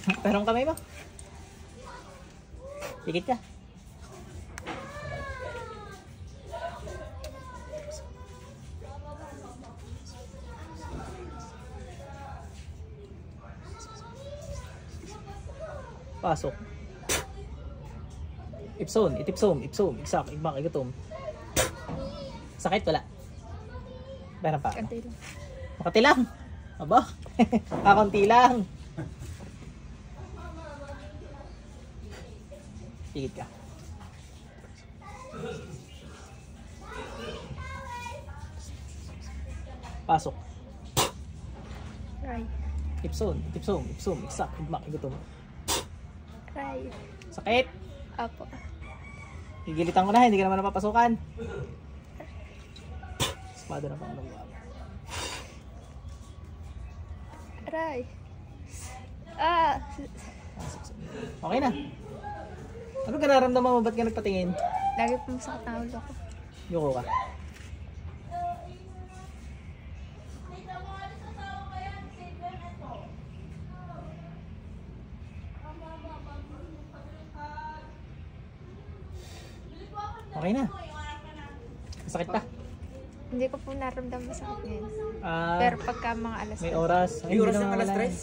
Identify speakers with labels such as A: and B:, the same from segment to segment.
A: Pero ang kamay mo. Pikit ka. Pasok. Ipson, itipsom, ipsom, iksak, igmak, igutom. Sakit wala. Meron pa.
B: Konti lang.
A: Makati lang. Aba. Kakunti lang. Pikit ka. Pasok.
B: Right.
A: Ipson, itipsom, ipsom, iksak, igmak, igutom.
B: Right.
A: Sakit.
B: Apo.
A: Gigilitan ko na, hindi ka naman napapasukan. Espada na pang nagawa.
B: Aray. Ah.
A: Okay na. Ano ka naramdaman mo? Ba't ka nagpatingin?
B: Lagi po masakit ang ulo ko.
A: Yuko ka. Okay na. Sakit pa.
B: Hindi ko po naramdaman masakit ngayon.
A: Ah,
B: Pero pagka mga alas
A: may oras. Ay,
C: May oras
A: hindi
C: ng
A: na
C: alas
A: mawala
C: 3.
A: yan.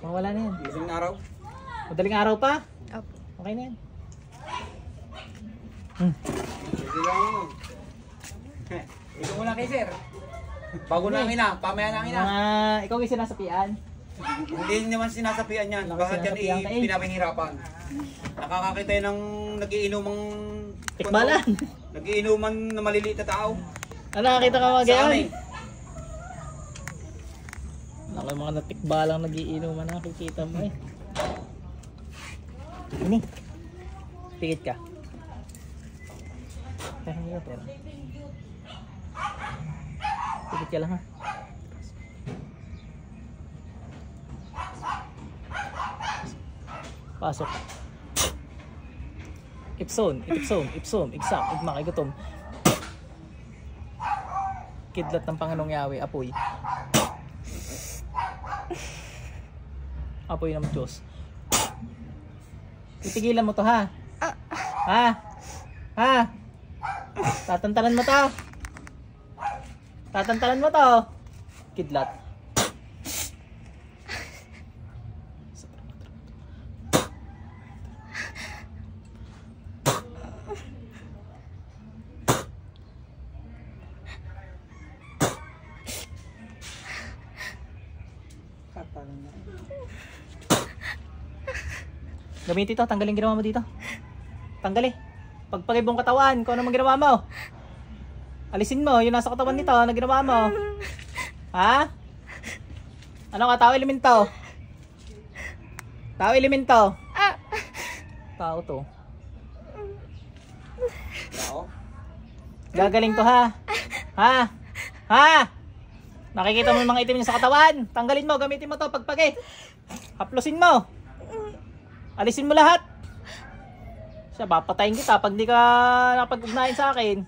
A: Mawala na yan.
C: Isang araw.
A: Madaling araw pa.
B: Opo.
A: Okay na yan.
C: Sige lang. Ikaw muna kay sir. Bago na ang ina, pamaya na ang ina.
A: Ikaw yung sinasapian.
C: Hindi naman sinasapian yan.
A: Wala
C: Bakit yan
A: sinasapian ka eh.
C: pinapahirapan? Nakakakita yan ng nagiinumang...
A: Tikbalan.
C: Nagiinuman na maliliit na tao.
A: Ano, nakakita ka mga
C: Saan
A: gayon?
C: eh?
A: Ako mga natikbalang nagiinuman nakikita mo eh. Ini. Pikit ka. Pero hindi ka pero. Pikit ka lang ha. Pasok. Ipson, itipsom, ipsom, iksak, igmak, igutom. Kidlat ng Panginoong Yahweh, apoy. Apoy ng Diyos. Titigilan mo to ha. Ha? Ha? Tatantalan mo to. Tatantalan mo to. Kidlat. Gamitin ito, tanggalin ginawa mo dito. Tanggalin. Pagpagibong katawan, kung ano mang ginawa mo. Alisin mo, yung nasa katawan nito, na ginawa mo. Ha? Ano ka, tao elemento? Tao elemento? Tao to.
C: Tao?
A: Gagaling to ha? Ha? Ha? Nakikita mo yung mga itim niya sa katawan? Tanggalin mo, gamitin mo to, pagpagi. Haplosin mo. Alisin mo lahat. Siya, papatayin kita pag di ka nakapag-ugnayan sa akin.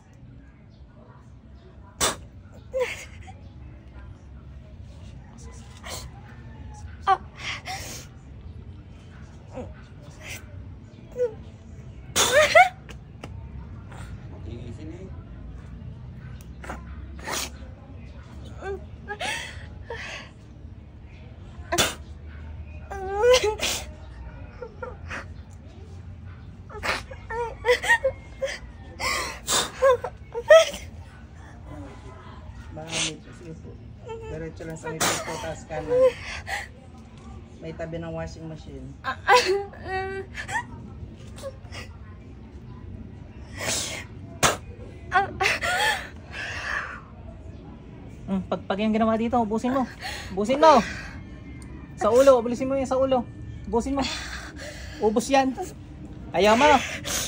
C: Iisin eh.
D: Mahamit, sige po. Diretso lang sa may po, taas kanan. May tabi ng washing machine.
A: Pag yung ginawa dito, ubusin mo. Ubusin mo. Sa ulo, ubusin mo yan sa ulo. Ubusin mo. Ubus yan. Ayaw mo.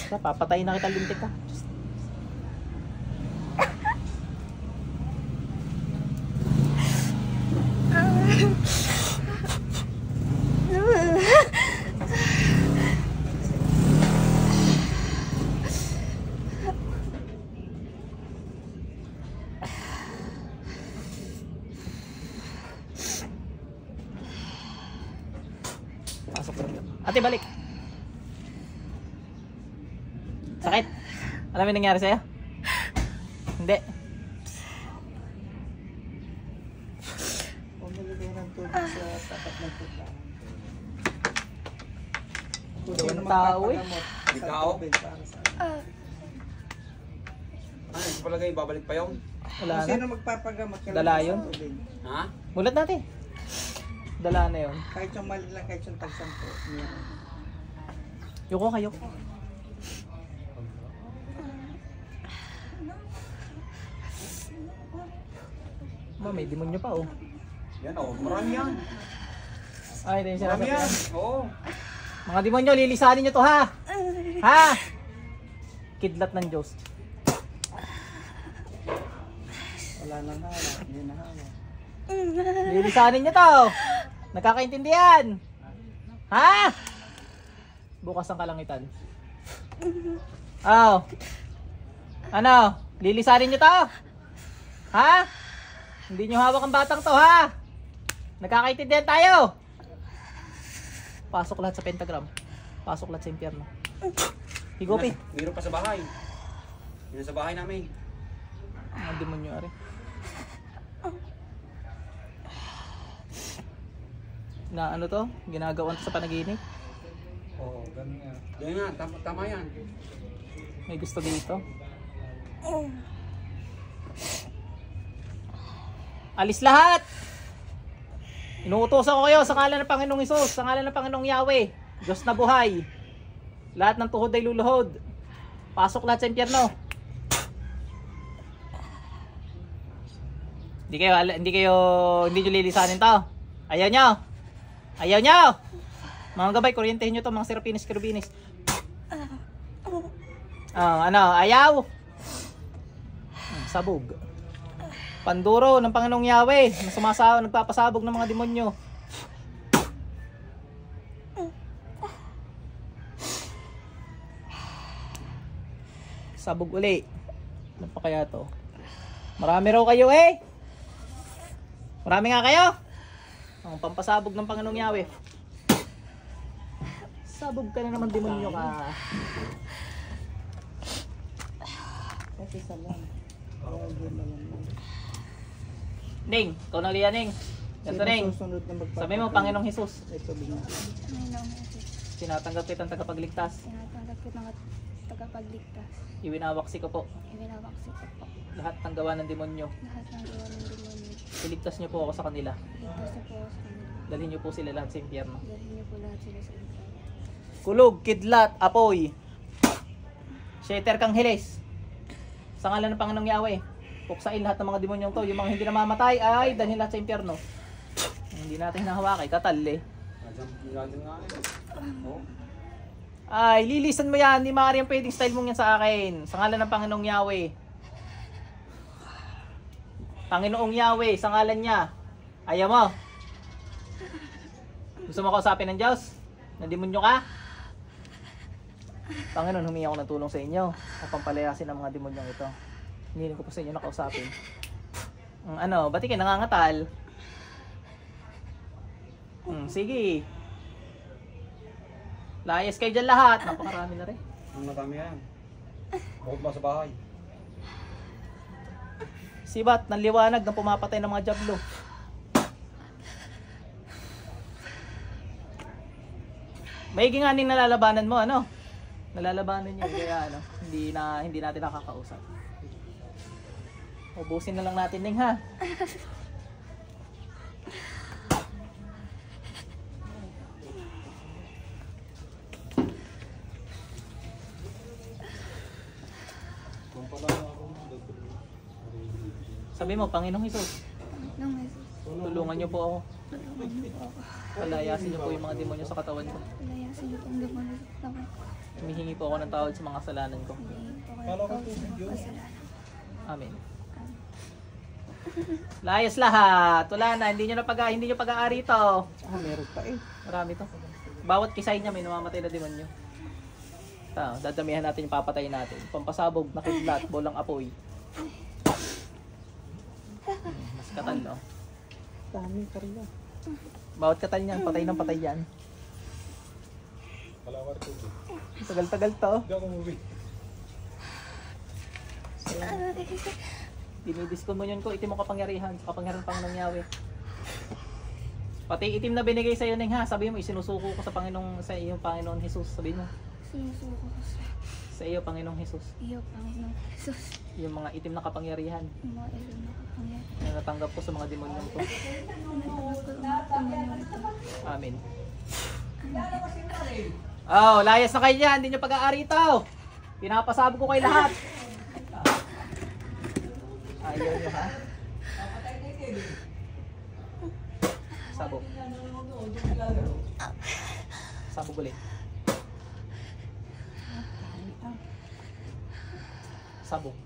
A: Papatayin na kita, lintik ka. Pasok lang. Ate, balik. Sakit? Alam mo yung nangyari sa'yo? Hindi.
D: Pumili ng tubig sa tapat ng puta. Kung
A: Daw
D: sino
A: ng tao, eh.
D: magpapagamot
C: Di
D: sa
C: tao?
D: tubig para sa...
C: Ano, palagay, babalik pa yun?
A: Wala
D: Kung sino
A: na.
D: magpapagamot
A: Dala
D: sa
A: yun?
D: tubig.
C: Ha?
A: Mulat natin. Dala na yun.
D: Kahit yung mali lang, kahit yung tagsampo.
A: Yuko kayo. May demonyo pa oh.
C: Yan oh, marami yan.
A: Ay, ito yung
C: Marami
A: sinasabi.
C: yan. Oo.
A: Mga demonyo, lilisanin nyo to ha! Ha! Kidlat ng Diyos.
D: Wala nang hala, hindi na hala.
A: Lilisanin nyo to! Nagkakaintindihan! Ha! Bukas ang kalangitan. Oh. Ano? Lilisanin nyo to? Ha? Hindi nyo hawak ang batang to ha? Nagkakaintindihan tayo! Pasok lahat sa pentagram. Pasok lahat sa impyerno. Higupi.
C: Mayroon pa sa bahay. Yun sa bahay namin.
A: Ang demonyo ari. Na ano to? Ginagawa sa panaginip?
C: Oo, ganun nga. Yan nga, tama yan.
A: May gusto dito? Alis lahat! Inuutosan ko kayo sa ngalan ng Panginoong Hesus, sa ngalan ng Panginoong Yahweh. Diyos na buhay. Lahat ng tuhod ay luluhod. Pasok lahat sa impyerno. Hindi nyo lilisanin to. Ayaw nyo. Ayaw nyo. Mga gabay, kuryentehin nyo to mga serapinis, kerubinis. Ano, ayaw. Sabog. Panduro ng Panginoong Yahweh na nagpapasabog ng mga demonyo. Sabog uli. Ano pa kaya to? Marami raw kayo eh. Marami nga kayo. Ang pampasabog ng Panginoong Yahweh. Sabog ka na naman, demonyo ka.
D: Kasi sa lang. Kaya hindi na lang.
A: Ning, ikaw na liyan, Ning. Ganito,
D: Sino
A: Ning.
D: susunod na magpapagamot?
A: Sabi mo, Panginoong Hesus.
D: Ito bigla.
B: Panginoong Jesus,
A: Tinatanggap kitang tagapagligtas.
B: tinatanggap ko ng tagapagligtas.
A: Iwinawaksi ko po
B: Ibinawaksi ko po
A: lahat ng gawa ng demonyo.
B: lahat ng gawa ng demonyo.
A: Iligtas niyo po ako sa kanila.
B: Ligtas na po ako sa kanila.
A: Dalhin niyo po sila lahat sa impyerno.
B: Dalhin niyo po lahat sila sa impyerno.
A: Kulog, kidlat, apoy. Sheter kang hilis. Sa ngalan ng Panginoong Yahweh, puksain lahat ng mga demonyong to. Yung mga hindi namamatay ay dalhin lahat sa impyerno. Hindi natin hinahawakay, katal eh.
C: Ganyan nga eh. Oo.
A: Ay, lilisan mo yan. Hindi maaari ang pwedeng style mong yan sa akin. Sa ngalan ng Panginoong Yahweh. Panginoong Yahweh, sa ngalan niya. Ayaw mo. Gusto mo kausapin ng Diyos? Na demonyo ka? Panginoon, humingi ako ng tulong sa inyo upang palayasin ang mga demonyong ito. Hingin ko po sa inyo na kausapin. Ba't kayo nangangatal? Sige. Layas kayo dyan lahat. Napakarami na rin.
C: Ang madami yan. Bukod pa sa bahay.
A: Sibat ng liwanag na pumapatay ng mga jablo. Maigi nga ning nalalabanan mo, ano? Nalalabanan niyo, kaya hindi natin nakakausap. Ubusin na lang natin, Ning, ha? Sabi mo, Panginoong Hesus,
B: Panginoong Jesus,
A: tulungan niyo po ako.
B: tulungan niyo po ako.
A: Palayasin niyo po yung mga demonyo sa katawan ko.
B: Palayasin niyo po ang demonyo sa katawan ko.
A: Humihingi po ako ng tawad sa mga kasalanan ko.
B: Hindi po kayo tawad sa mga kasalanan.
A: Amen. Layas lahat. Wala na, hindi niyo pag-aari ito.
D: Meron pa eh.
A: Marami to. Bawat kisay niya may namamatay na demonyo. Dadamihan natin yung papatayin natin. Pampasabog na kidlat, bolang apoy. Mas katal, no?
D: Dami karga.
A: Bawat katal niyan, patay ng patay yan.
C: Kalawar tubig.
A: Tagal-tagal to.
C: Hindi ako umuwi.
A: Dinidiskumunyon ko, itim mo kapangyarihan, sa kapangyarihan pang nangyawi. Pati itim na binigay sa iyo, Neng, ha? Sabi mo, isinusuko ko sa Panginoong, sa iyo, Panginoon Jesus. Sabi mo,
B: Sinusuko ko
A: sa iyo, Panginoong Jesus.
B: iyo, Panginoon Jesus.
A: Yung mga itim na kapangyarihan
B: Yung mga ilang nakapangyari.
A: na natanggap ko sa mga demonyong to.
B: Natanggap ko ang mga Panginoon ito.
A: Amen. Oh, layas na kayo dyan. Hindi nyo pag-aari ito. Pinapasabog ko kay lahat. Ayaw nyo, ha? Sabog. Sabog ulit. Sabog.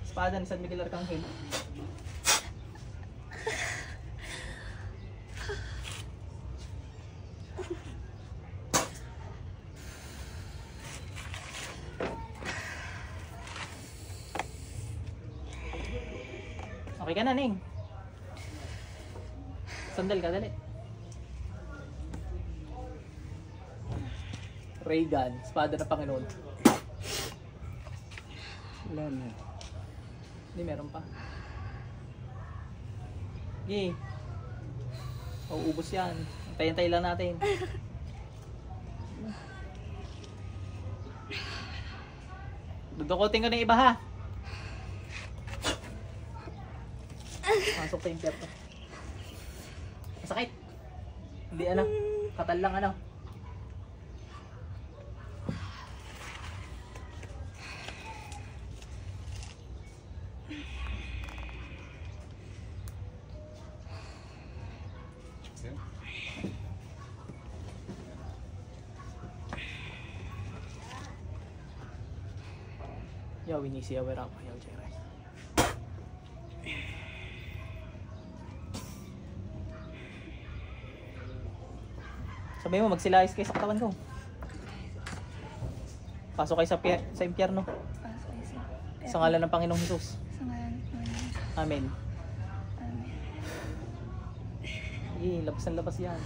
A: Espada ni San Miguel Arcangel. Okay ka na, Ning. Sandal ka, dali. Ray gun, espada ng Panginoon.
D: Wala na.
A: Hindi, meron pa. Sige. Mauubos yan. Antay-antay lang natin. Dudukotin ko ng iba, ha? Pasok sa impyerno. Masakit. Hindi ano. Katal lang ano. Yo, winisi aware ako. Yo, Jerry. Sabi mo, magsilayas kayo sa katawan ko. Pasok kayo sa impyerno.
B: Pasok kayo sa
A: Sa ngalan ng Panginoong Jesus.
B: Sa ngalan ng Panginoon.
A: Amen.
B: Amen.
A: Labas na labas yan.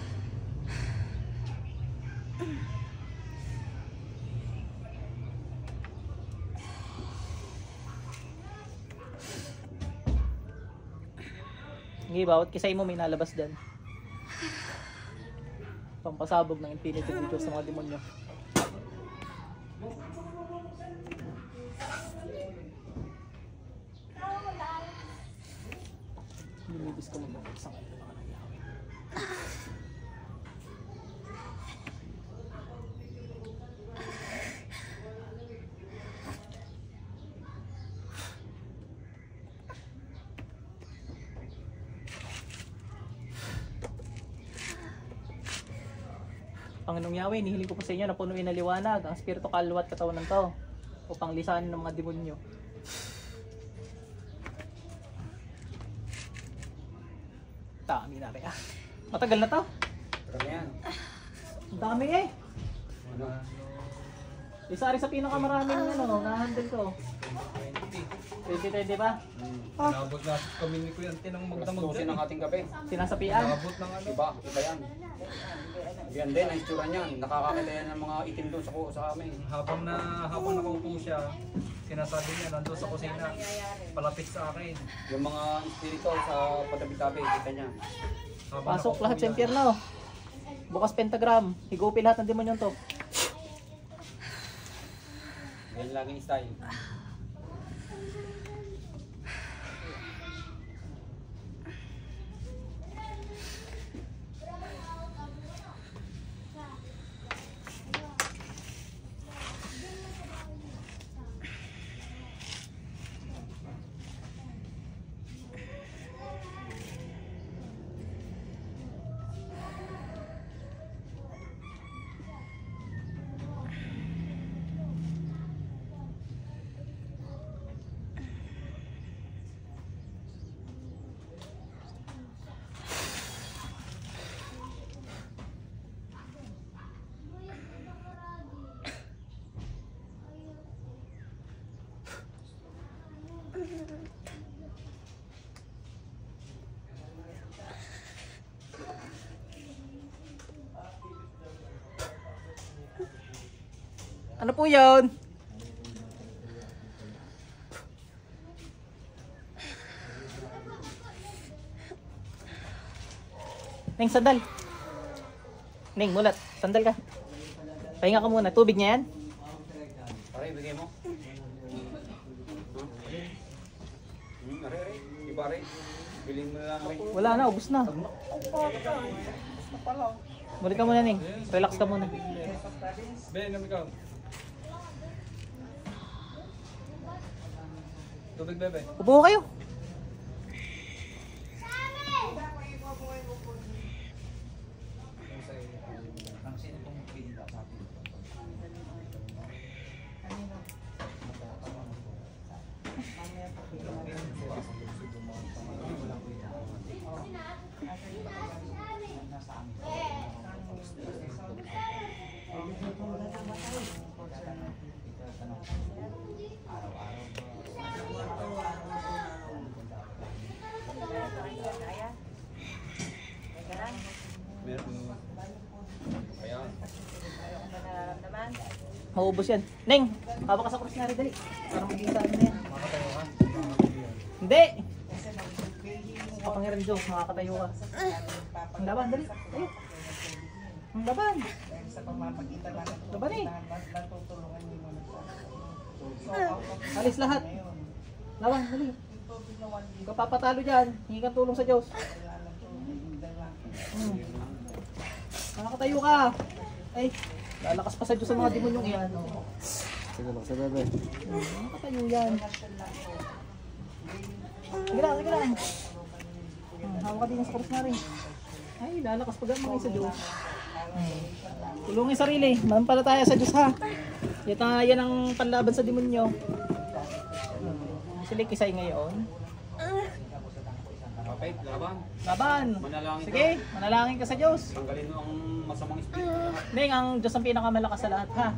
A: Bawat kisay mo may nalabas din. Pampasabog ng infinity ng Diyos sa mga demonyo. Lumibis ko mo sa mga nangyawin. Panginoong Yahweh, nihiling ko po sa inyo na punuin na liwanag ang espiritu, kalwa at katawan ng tao upang lisanin ng mga demonyo. Dami na rin. Matagal na to.
C: Marami yan.
A: Ang dami eh.
C: Ano?
A: Isa rin sa pinakamaraming na-handle ko. 2020 ba?
D: Nabot na kami ni Kuya Tinang magdamag
C: Tusin ang ating kape.
A: Sinasapian.
D: Nabot ng ano.
C: Iba yan. Yan din, ang itsura niyan. Nakakakita yan ng mga itim doon sa amin.
D: Habang nakaupo siya, sinasabi niya nandun sa kusina, palapit sa akin.
C: Yung mga espiritu sa patabi-tabi, kita niya.
A: Pasok lahat sa impyerno. Bukas pentagram. Higupi lahat ng demonyo to.
C: Yan laging style.
A: Ano po yun? Neng, sandal. Neng, mulat. Sandal ka. Pahinga ka muna. Tubig niya yan?
C: Pare, bigay mo. Are. Iba rin. Bilhin mo na lang rin.
A: Wala na, ubus na. Mulit ka muna, Neng. Relax ka muna.
C: Ben, kami ka. Tubig, bebe.
A: Upo kayo. Maubos yan. Neng, hawak ka sa cross na rin, dali. Parang maging sa ano na yan. Hindi! Kapangyarihan Diyos, makakatayo ka. Ang laban, dali. Tayo. Ang laban.
D: Sa pamapagita natin.
A: Laban eh.
D: Natutulungan niyo muna sa.
A: Alis lahat. Laban, dali. Huwag ka papatalo dyan. Hingi kang tulong sa Diyos. Makakatayo ka. Ay, lalakas pa sa Diyos ang mga demonyong iyan.
C: Sige lang, sige bebe.
A: Makakatayo yan. Sige lang, sige lang. Hawak ka din sa cross na rin. Ay, lalakas pa gamang sa Diyos. Tulungin sarili. Manampalataya sa Diyos ha. Yan ang panlaban sa demonyo. Sila kisay ngayon.
C: Okay, laban.
A: Laban.
C: Manalangin ka.
A: Sige, manalangin ka sa Diyos.
C: Tanggalin mo ang masamang espiritu.
A: Neng, ang Diyos ang pinakamalakas sa lahat ha.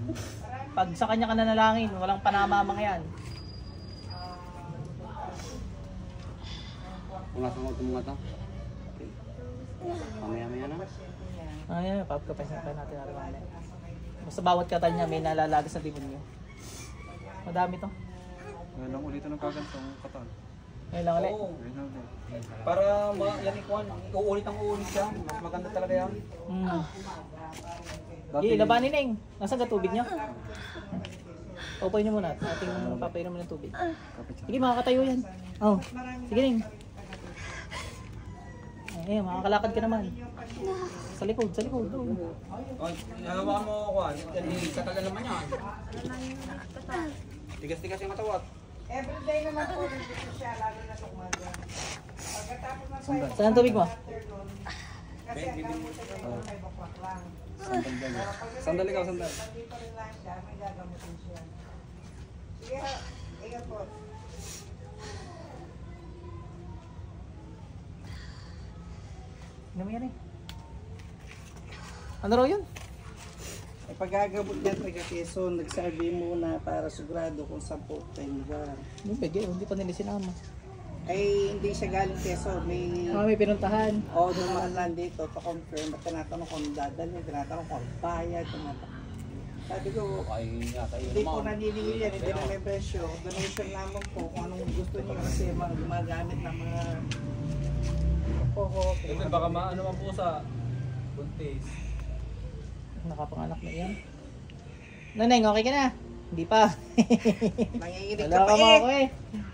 A: Pag sa Kanya ka nanalangin, walang panamamang yan.
C: Kung nasa mga mga ito. Mamaya-maya na.
A: Ay, papakapasin pa natin araw-araw. Basta bawat kata niya may nalalagas na demonyo. Madami to.
E: Ngayon lang ulit ng kagantong katawan.
A: Ngayon lang ulit.
C: Oo.
E: Ngayon lang ulit.
C: Para yan ikuan, uulit ang uulit siya. Mas maganda talaga yan.
A: Sige, labanin Neng. Nasaan ka tubig niyo? Paupoy niyo muna. Ating papainom mo ng tubig. Sige, makakatayo yan. Oh, sige Neng. Ay, makakalakad ka naman. Sa likod, sa likod. Oh.
C: Oh, nagawa mo kuan. Yan katagal naman yan. Tigas-tigas yung katawat.
D: Everyday naman po dito siya, lalo na sa umaga. Pagkatapos ng 5
A: Saan ang tubig mo?
D: kasi ang gamot sa iyo 5 o'clock lang.
E: Sandali ka, sandali.
D: Nandito rin lang siya, may gagamutin siya. Sige, ingat po.
A: Ano mo yan eh? Ano raw yun?
D: Ay paggagamot niya taga Quezon, nagsabi muna para sigurado kung saan po tayo lugar.
A: Hindi, bigay. Hindi pa nila sinama.
D: Ay hindi siya galing Quezon, may
A: May pinuntahan.
D: dumaan lang dito to confirm at tinatanong kung dadalhin, tinatanong kung bayad, tinatanong. Sabi ko,
C: Ay, yata yun
D: hindi po
C: naman.
D: naniningil yan, hindi na may presyo. Donation naman po kung anong gusto niyo kasi gumagamit ng mga poho.
E: Ito, baka maano man po sa buntis.
A: Nakapanganak na yan. Naneng, okay ka na? Hindi pa.
D: Nanginginig
A: Wala
D: ka
A: ka
D: pa
A: mo ako
D: eh.
A: eh.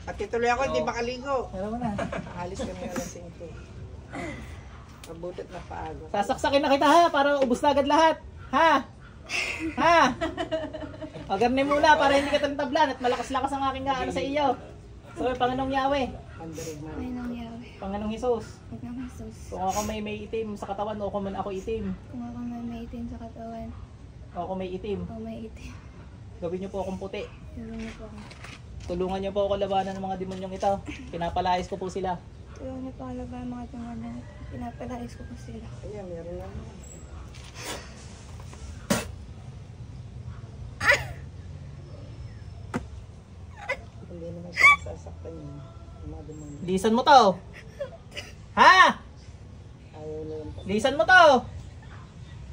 D: At tuloy ako, hindi makaligo.
A: Wala mo na.
D: Alis kami alas 5. Mabutit na paago.
A: Sasaksakin na kita ha, para ubus na agad lahat. Ha? Ha? O garnin muna para hindi ka talintablan at malakas-lakas ang aking gaano sa iyo. So, Panginoong Yahweh,
B: Ay, nang yawi.
A: Panginoong Hesus,
B: Huwag naman sus.
A: kung ako may itim sa katawan o kung man ako itim,
B: Kung ako may itim sa katawan,
A: o ako may itim,
B: o may itim,
A: gawin niyo po akong puti.
B: tulungan niyo po ako.
A: Tulungan niyo po ako labanan ng mga demonyong ito. Pinapalayas ko po sila.
B: Tulungan niyo po ako laban ng mga tumanan. Pinapalais ko po sila.
D: Ayan, meron naman. Hindi naman siya sasaktan yun. Umadumang.
A: Lisan mo to. Ha?
D: Ayaw na lang.
A: Lisan mo to.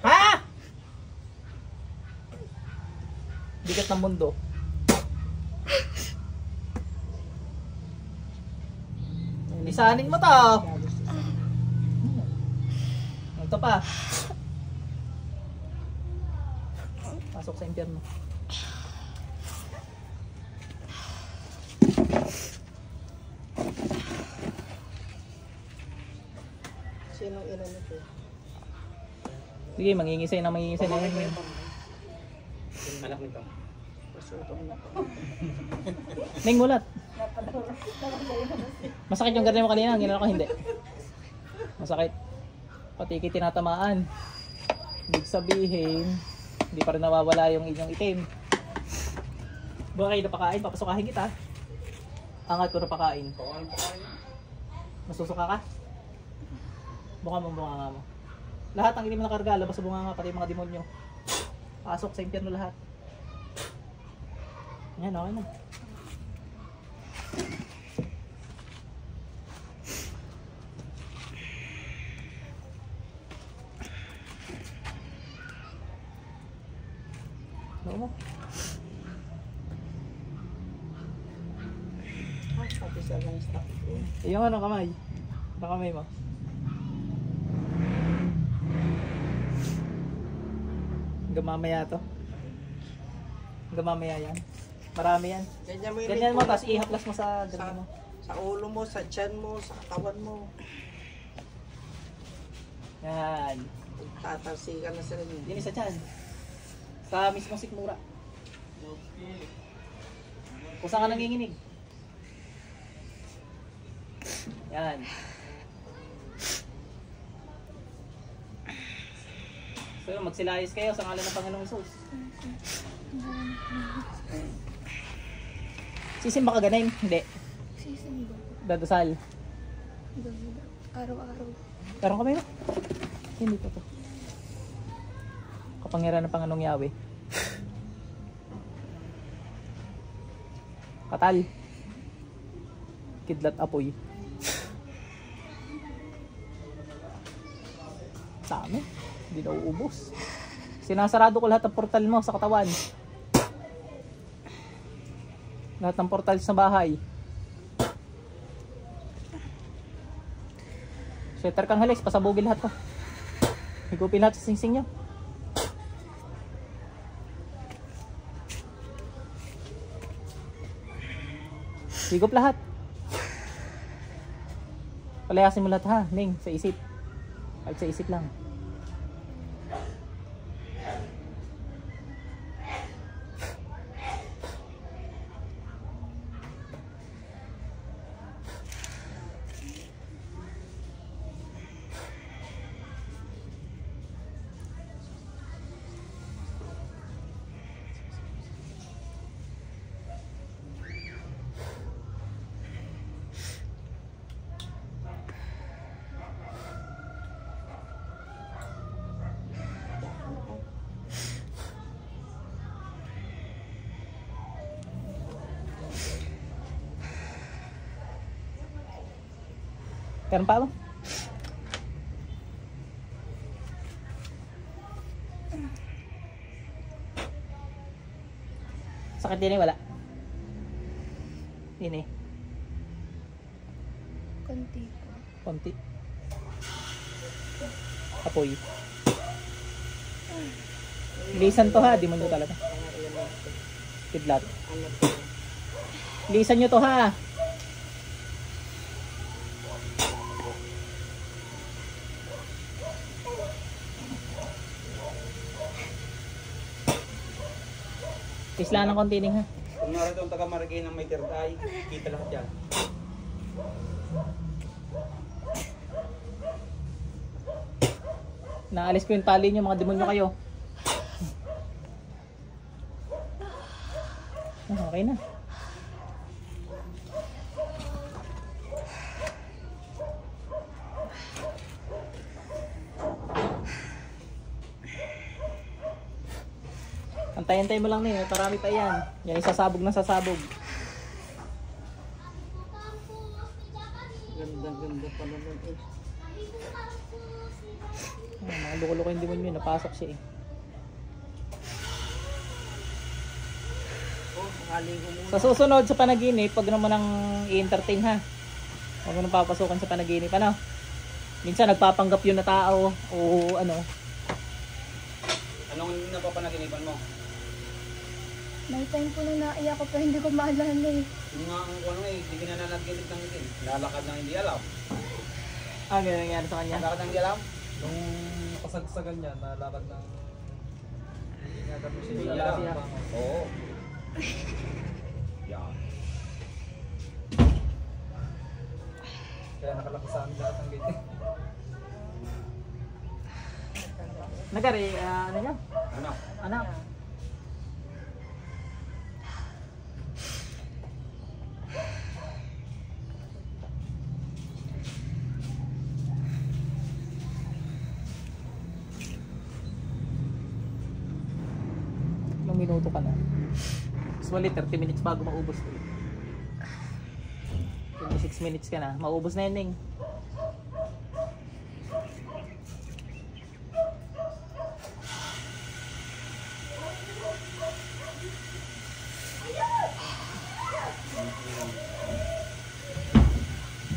A: Ha? Bigat ng mundo. Lisanin mo to. Ito pa. Pasok sa impyerno.
D: Sinong ina nito?
A: Sige, mangingisay na yan.
C: Anak nito.
D: Pasutong na.
A: Ning, mulat. Masakit yung ganyan mo kanina, ang ginala ko hindi. Masakit. Pati ikit tinatamaan. Ibig sabihin, hindi pa rin nawawala yung inyong itim. Baka kayo napakain, papasukahin kita. Angat ko napakain. Masusuka ka? Bunga mo. Lahat ang itim na karga, labas sa bunga nga, pati yung mga demonyo. Pasok sa impyerno lahat. Yan, okay na. No mo.
D: Pati sa lang stock ko.
A: Yung ano kamay. Kamay mo. Hanggang mamaya to. Hanggang mamaya yan. Marami yan. Ganyan mo, tapos ihaplas mo sa dami mo.
D: Sa ulo mo, sa tiyan mo, sa katawan mo.
A: Yan.
D: Tatalsikan na sila niyo.
A: Yan sa tiyan. Sa mismo sikmura. Kung saan ka nanginginig. Yan. So yun, magsilayas kayo sa ngalan ng Panginoong Hesus. Sisimba ka ganing? Hindi.
B: Sisimba.
A: Dadasal.
B: Araw-araw.
A: Parang kamay mo. Hindi pa to. Kapangyarihan ng Panginoong Yahweh. Katal. Kidlat apoy. Dami. Hindi na uubos. Sinasarado ko lahat ng portal mo sa katawan. Lahat ng portal sa bahay. Sweater kang halis, pasabugin lahat to. Higupin lahat sa singsing nyo. Higup lahat. Palayasin mo lahat ha, Ning, sa isip. Kahit sa isip lang. Meron pa ba? Sakit din eh, wala. Ini.
B: Konti po.
A: Konti. Apoy. Lisan to ha, di mo nyo talaga. Kidlat. Lisan nyo to ha. Isla ng konti ning ha.
C: Kung narito ang taga-Marikina ng may third eye, kita lahat yan.
A: Naalis ko yung tali nyo, mga demonyo kayo. Okay na. Antay-antay mo lang na yun, parami pa yan. Yan isasabog na sasabog.
D: Ganda pa naman eh.
A: Mga luko-luko yung demonyo, napasok siya eh.
D: Makaligo muna.
A: Sa susunod sa panaginip, wag naman nang i-entertain ha. Huwag mo nang papasukan sa panaginip, ano? Minsan nagpapanggap yun na tao o ano.
C: Anong napapanaginipan mo?
B: May time po na naiyak ko pero hindi ko maalala eh.
C: Yung nga ang ano eh, hindi ka nananaginip ng itin. Lalakad ng hindi alam.
A: Ganun nangyari sa kanya.
C: Lalakad ng hindi alam?
E: Nung pasagsagan niya, nalakad ng... Hindi nga dapat siya
A: Hindi
E: nilalakad
A: siya.
E: pa.
C: Oo. Yan.
E: Kaya nakalaki sa amin lahat ng gate.
A: Nagari, ano niya?
C: Ano?
A: Anak. Ilang minuto ka na? Usually 30 minutes bago maubos to. 26 minutes ka na. Maubos na yun, Ning.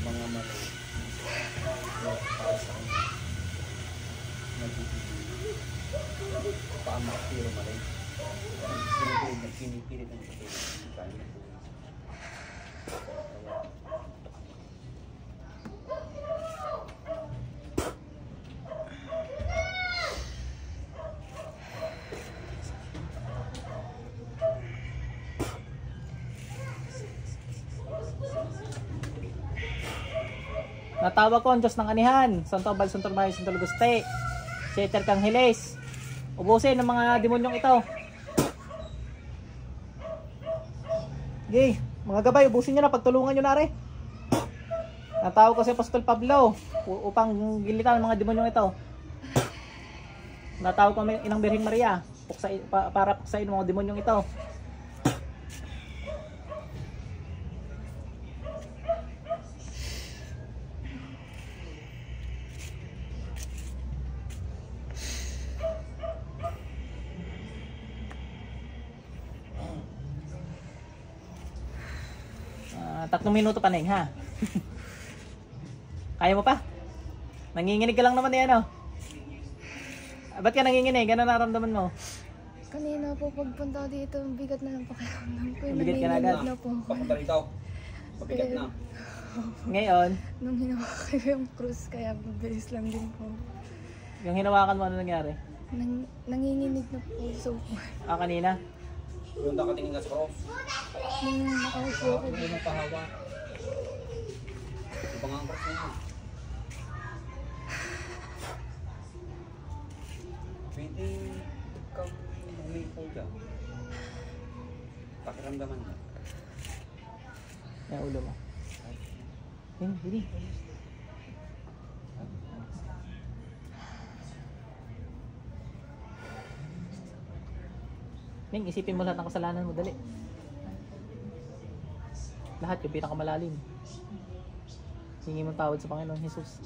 C: Mga mali. Para sa akin. Tama, pero mali. Pinipilit ang pagkain.
A: Natawag ko ang Diyos ng Anihan, Santo Abal, Santo Mario, Santo Luguste, Seter Kangheles. Ubusin ng mga demonyong ito. Okay, mga gabay, ubusin nyo na, pagtulungan nyo na rin. Natawag ko si Apostol Pablo upang gilitan ng mga demonyong ito. Natawag ko ang Inang Birheng Maria para puksain ng mga demonyong ito. Tatlong minuto pa, Neng, ha? Kaya mo pa? Nanginginig ka lang naman eh, ano? Ba't ka nanginginig? Ano naramdaman mo?
B: Kanina po pagpunta ko dito, bigat na lang pakiramdam ko.
A: Bigat ka na agad?
B: Nanginginig na po ako.
C: Papunta rito. Pabigat na.
A: Ngayon,
B: Nung hinawakan ko yung krus, kaya mabilis lang din po.
A: yung hinawakan mo, ano nangyari?
B: Nanginginig na po. So,
A: Kanina?
C: Yung nakatingin ka sa cross.
B: nung nakaupo ako,
E: Hindi mo pahawa.
C: Iba nga ang cross niya. Pwede kang umipo dyan. Pakiramdaman mo.
A: Yung ulo mo. Hindi. Ning, isipin mo lahat ng kasalanan mo, dali. Lahat yung pinakamalalim. Hingi mong tawad sa Panginoon Jesus.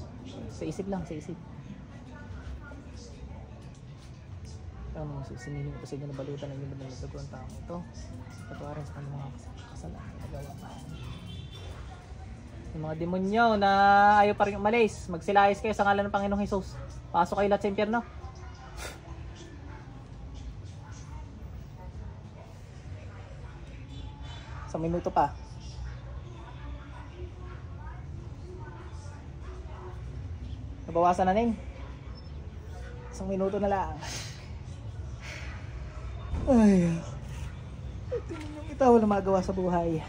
A: Sa isip lang, sa isip. Ano, sinihin ko sa inyo na balutan ng inyong banal na dugo ang taong ito. Patawarin sa kanilang mga kasalanan na nagawa pa. Yung mga demonyo na ayaw pa rin umalis, magsilayas kayo sa ngalan ng Panginoong Jesus. Pasok kayo lahat sa impyerno. Isang minuto pa. Nabawasan na, Ning. Isang minuto na lang. Ay. Tingnan yung itaw na magawa sa buhay.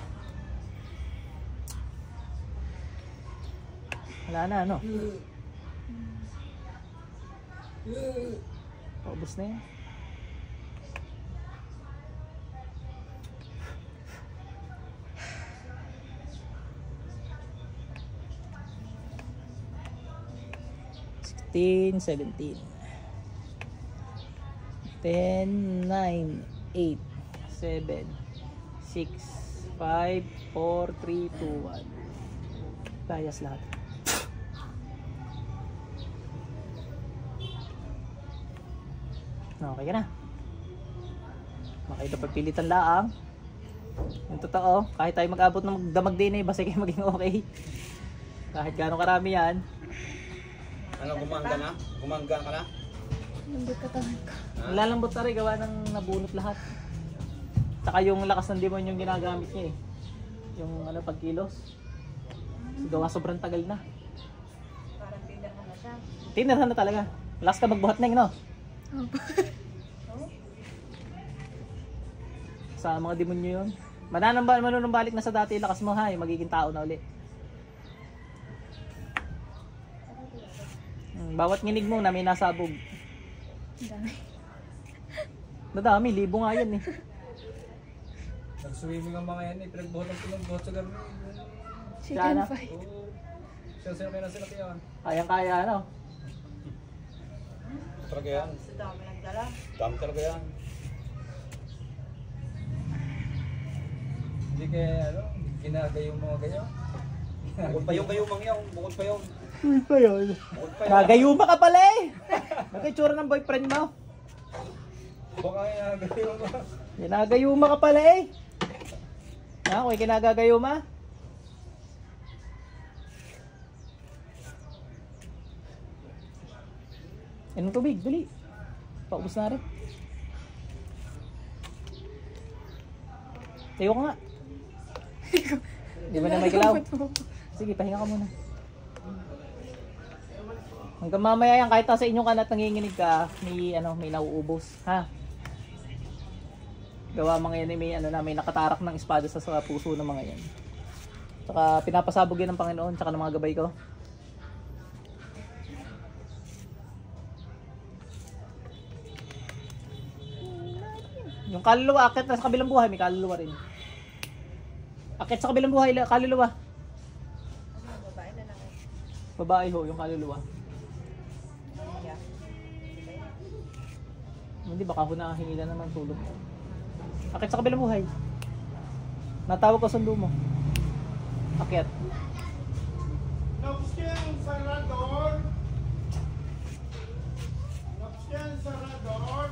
A: Wala na, ano? Paubos na yan. $17, 10, 9, 8, 7, 6, 5, 4, 3, 2, 1. Layas lahat. Okay ka na. Makita pagpilitan laang. Yung totoo, kahit tayo mag-abot ng magdamag din eh, basta kayo maging okay. Kahit gano'ng karami yan.
C: Ano, gumangga na? Gumangga ka na?
B: Lambot katawan ko.
A: Lalambot na rin, gawa ng nabunot lahat. Saka yung lakas ng demon yung ginagamit niya eh. Yung ano, pagkilos. Gawa sobrang tagal na.
F: Parang pinaka na siya.
A: Tinirhan na talaga. Lakas ka magbuhat na no? Sa mga demonyo yun. Manunumbalik na sa dati lakas mo ha, magiging tao na uli. Bawat nginig mo na may nasabog.
B: Dami.
A: Nadami, libo nga yan eh.
E: Nag-swimming ang mga yan eh. Pinagbuhat sa garmi.
B: Chicken
A: Sana.
B: fight.
E: Oo. Sino kaya na sila kaya?
A: Kayang-kaya ano.
C: Talaga yan.
F: Sa dami ng dala.
C: Dami talaga yan.
E: Hindi kaya ano, ginagay yung mga ganyan.
C: Bukod pa yung gayumang yan. Bukod pa yung.
A: Uy pa yun.
C: Bukod pa yung.
A: Nagayuma ka pala eh. Nakitsura ng boyfriend mo.
E: Baka ginagay yung mga.
A: Kinagayuma ka pala eh. Ha, kung kinagagayuma. Anong tubig? Dali. Paubos na rin. Tayo ka nga. Di ba na may galaw? Sige, pahinga ka muna. Hanggang mamaya yan, kahit sa inyong kanat nanginginig ka, may nauubos. Ha? Gawa mga yan, may nakatarak ng espada sa puso ng mga yan. Tsaka pinapasabog yan ng Panginoon, tsaka ng mga gabay ko. Yung kaluluwa, akit na sa kabilang buhay, may kaluluwa rin. Akit sa kabilang buhay, kaluluwa.
F: Ano, babae na lang.
A: Babae ho, yung kaluluwa. Hindi, baka ho nakahingilan naman tulog. Akit sa kabilang buhay. Natawag ko sundo mo. Akit.
G: Nopsyan Sarador. Nopsyan Sarador.